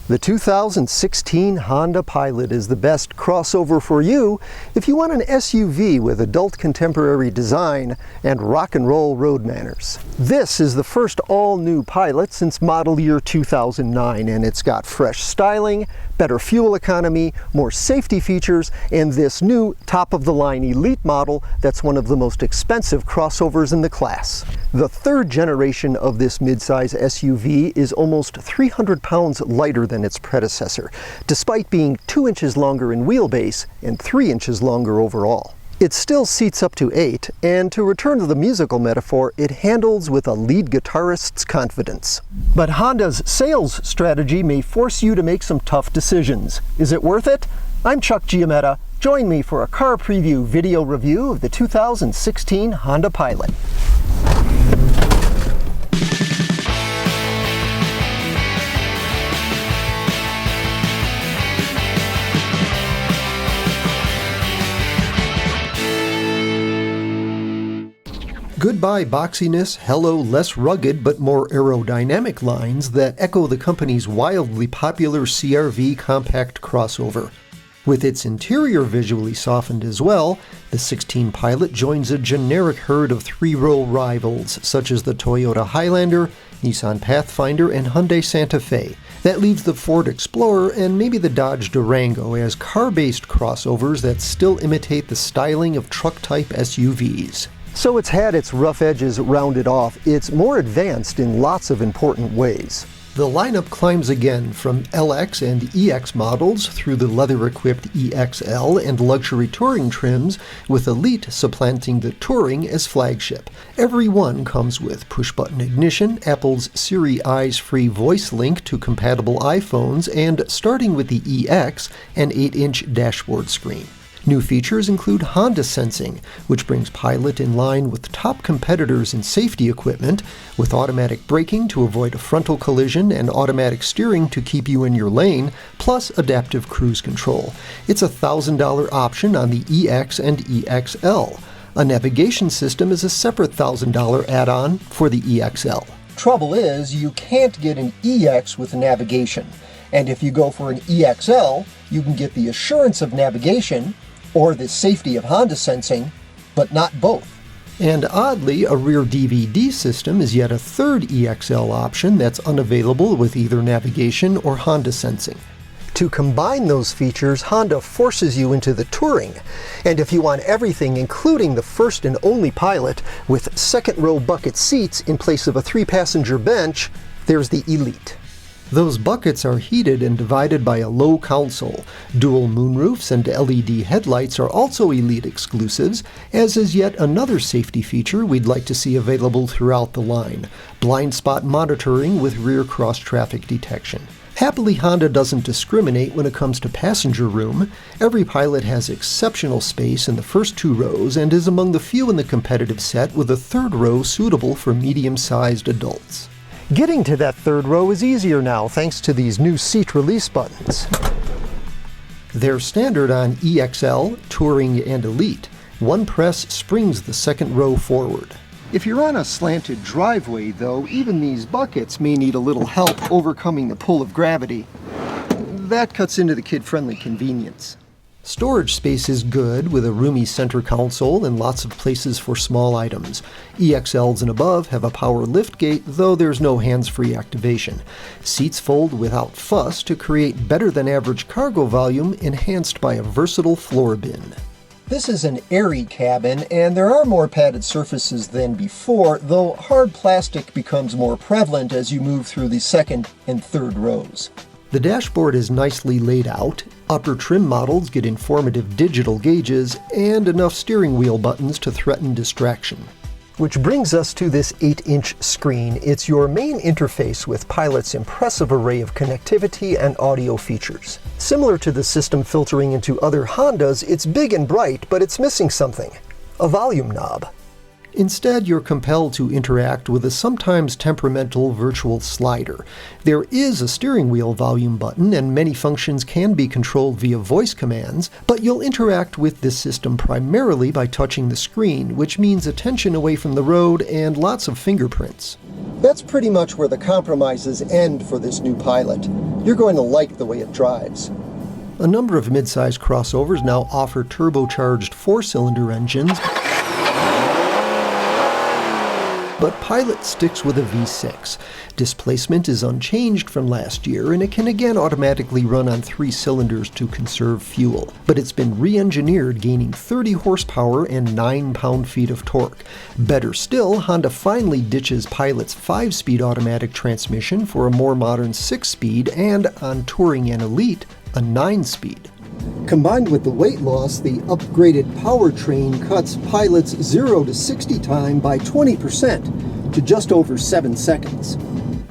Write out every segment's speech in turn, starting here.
The 2016 Honda Pilot is the best crossover for you if you want an SUV with adult contemporary design and rock and roll road manners. This is the first all-new Pilot since model year 2009, and it's got fresh styling, better fuel economy, more safety features, and this new top-of-the-line Elite model that's one of the most expensive crossovers in the class. The third generation of this midsize SUV is almost 300 pounds lighter than its predecessor, despite being 2 inches longer in wheelbase and 3 inches longer overall. It still seats up to 8, and to return to the musical metaphor, it handles with a lead guitarist's confidence. But Honda's sales strategy may force you to make some tough decisions. Is it worth it? I'm Chuck Giametta. Join me for a car preview video review of the 2016 Honda Pilot. Goodbye boxiness, hello less rugged but more aerodynamic lines that echo the company's wildly popular CR-V compact crossover. With its interior visually softened as well, the 16 Pilot joins a generic herd of three-row rivals such as the Toyota Highlander, Nissan Pathfinder, and Hyundai Santa Fe. That leaves the Ford Explorer and maybe the Dodge Durango as car-based crossovers that still imitate the styling of truck-type SUVs. So it's had its rough edges rounded off. It's more advanced in lots of important ways. The lineup climbs again from LX and EX models through the leather-equipped EXL and luxury touring trims, with Elite supplanting the Touring as flagship. Every one comes with push-button ignition, Apple's Siri Eyes-free voice link to compatible iPhones, and starting with the EX, an 8-inch dashboard screen. New features include Honda Sensing, which brings Pilot in line with top competitors in safety equipment, with automatic braking to avoid a frontal collision and automatic steering to keep you in your lane, plus adaptive cruise control. It's a $1,000 option on the EX and EXL. A navigation system is a separate $1,000 add-on for the EXL. Trouble is, you can't get an EX with navigation. And if you go for an EXL, you can get the assurance of navigation, or the safety of Honda Sensing, but not both. And oddly, a rear DVD system is yet a third EXL option that's unavailable with either navigation or Honda Sensing. To combine those features, Honda forces you into the Touring. And if you want everything, including the first and only Pilot, with second-row bucket seats in place of a 3-passenger bench, there's the Elite. Those buckets are heated and divided by a low console. Dual moonroofs and LED headlights are also Elite exclusives, as is yet another safety feature we'd like to see available throughout the line: blind spot monitoring with rear cross-traffic detection. Happily, Honda doesn't discriminate when it comes to passenger room. Every Pilot has exceptional space in the first 2 rows and is among the few in the competitive set with a third row suitable for medium-sized adults. Getting to that third row is easier now thanks to these new seat release buttons. They're standard on EXL, Touring, and Elite. One press springs the second row forward. If you're on a slanted driveway, though, even these buckets may need a little help overcoming the pull of gravity. That cuts into the kid-friendly convenience. Storage space is good, with a roomy center console and lots of places for small items. EXLs and above have a power liftgate, though there's no hands-free activation. Seats fold without fuss to create better-than-average cargo volume, enhanced by a versatile floor bin. This is an airy cabin, and there are more padded surfaces than before, though hard plastic becomes more prevalent as you move through the second and third rows. The dashboard is nicely laid out. Upper trim models get informative digital gauges and enough steering wheel buttons to threaten distraction. Which brings us to this 8-inch screen. It's your main interface with Pilot's impressive array of connectivity and audio features. Similar to the system filtering into other Hondas, it's big and bright, but it's missing something: a volume knob. Instead, you're compelled to interact with a sometimes temperamental virtual slider. There is a steering wheel volume button, and many functions can be controlled via voice commands, but you'll interact with this system primarily by touching the screen, which means attention away from the road and lots of fingerprints. That's pretty much where the compromises end for this new Pilot. You're going to like the way it drives. A number of midsize crossovers now offer turbocharged 4-cylinder engines, but Pilot sticks with a V6. Displacement is unchanged from last year, and it can again automatically run on 3 cylinders to conserve fuel. But it's been re-engineered, gaining 30 horsepower and 9 pound-feet of torque. Better still, Honda finally ditches Pilot's 5-speed automatic transmission for a more modern 6-speed, and on Touring and Elite, a 9-speed. Combined with the weight loss, the upgraded powertrain cuts Pilot's 0 to 60 time by 20% to just over 7 seconds.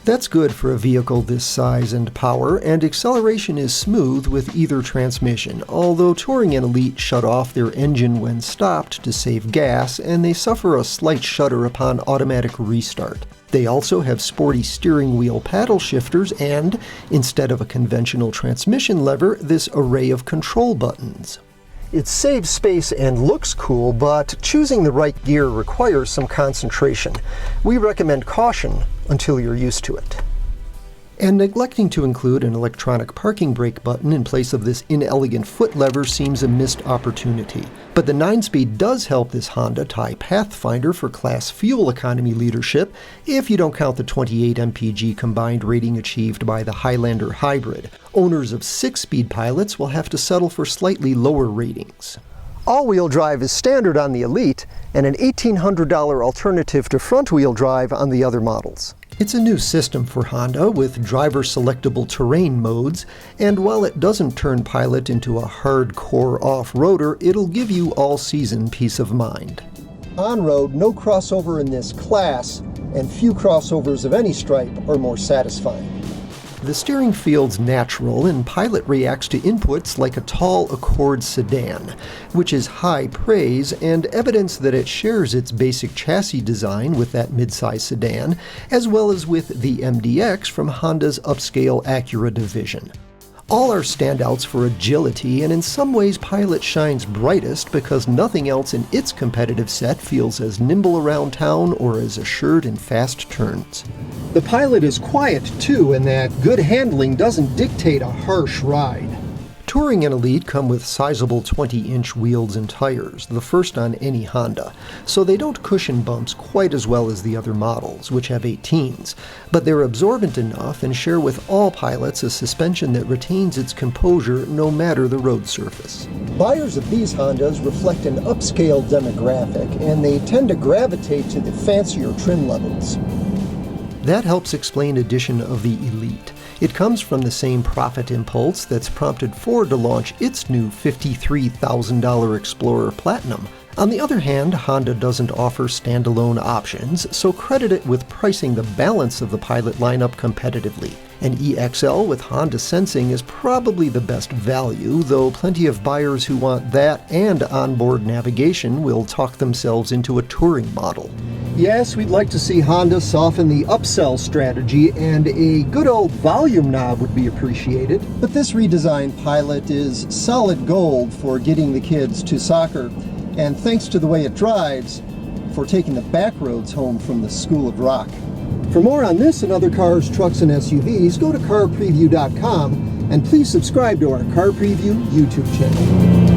That's good for a vehicle this size and power, and acceleration is smooth with either transmission, although Touring and Elite shut off their engine when stopped to save gas, and they suffer a slight shudder upon automatic restart. They also have sporty steering wheel paddle shifters and, instead of a conventional transmission lever, this array of control buttons. It saves space and looks cool, but choosing the right gear requires some concentration. We recommend caution until you're used to it. And neglecting to include an electronic parking brake button in place of this inelegant foot lever seems a missed opportunity. But the 9-speed does help this Honda tie Pathfinder for class fuel economy leadership, if you don't count the 28 mpg combined rating achieved by the Highlander Hybrid. Owners of 6-speed Pilots will have to settle for slightly lower ratings. All-wheel drive is standard on the Elite, and an $1,800 alternative to front-wheel drive on the other models. It's a new system for Honda with driver-selectable terrain modes, and while it doesn't turn Pilot into a hardcore off-roader, it'll give you all-season peace of mind. On-road, no crossover in this class, and few crossovers of any stripe are more satisfying. The steering feels natural, and Pilot reacts to inputs like a tall Accord sedan, which is high praise and evidence that it shares its basic chassis design with that midsize sedan, as well as with the MDX from Honda's upscale Acura division. All are standouts for agility, and in some ways Pilot shines brightest because nothing else in its competitive set feels as nimble around town or as assured in fast turns. The Pilot is quiet too, in that good handling doesn't dictate a harsh ride. Touring and Elite come with sizable 20-inch wheels and tires, the first on any Honda, so they don't cushion bumps quite as well as the other models, which have 18s, but they're absorbent enough and share with all Pilots a suspension that retains its composure no matter the road surface. Buyers of these Hondas reflect an upscale demographic, and they tend to gravitate to the fancier trim levels. That helps explain addition of the Elite. It comes from the same profit impulse that's prompted Ford to launch its new $53,000 Explorer Platinum. On the other hand, Honda doesn't offer standalone options, so credit it with pricing the balance of the Pilot lineup competitively. An EXL with Honda sensing is probably the best value, though plenty of buyers who want that and onboard navigation will talk themselves into a touring model. Yes, we'd like to see Honda soften the upsell strategy, and a good old volume knob would be appreciated. But this redesigned Pilot is solid gold for getting the kids to soccer, and thanks to the way it drives, for taking the back roads home from the School of Rock. For more on this and other cars, trucks, and SUVs, go to CarPreview.com, and please subscribe to our Car Preview YouTube channel.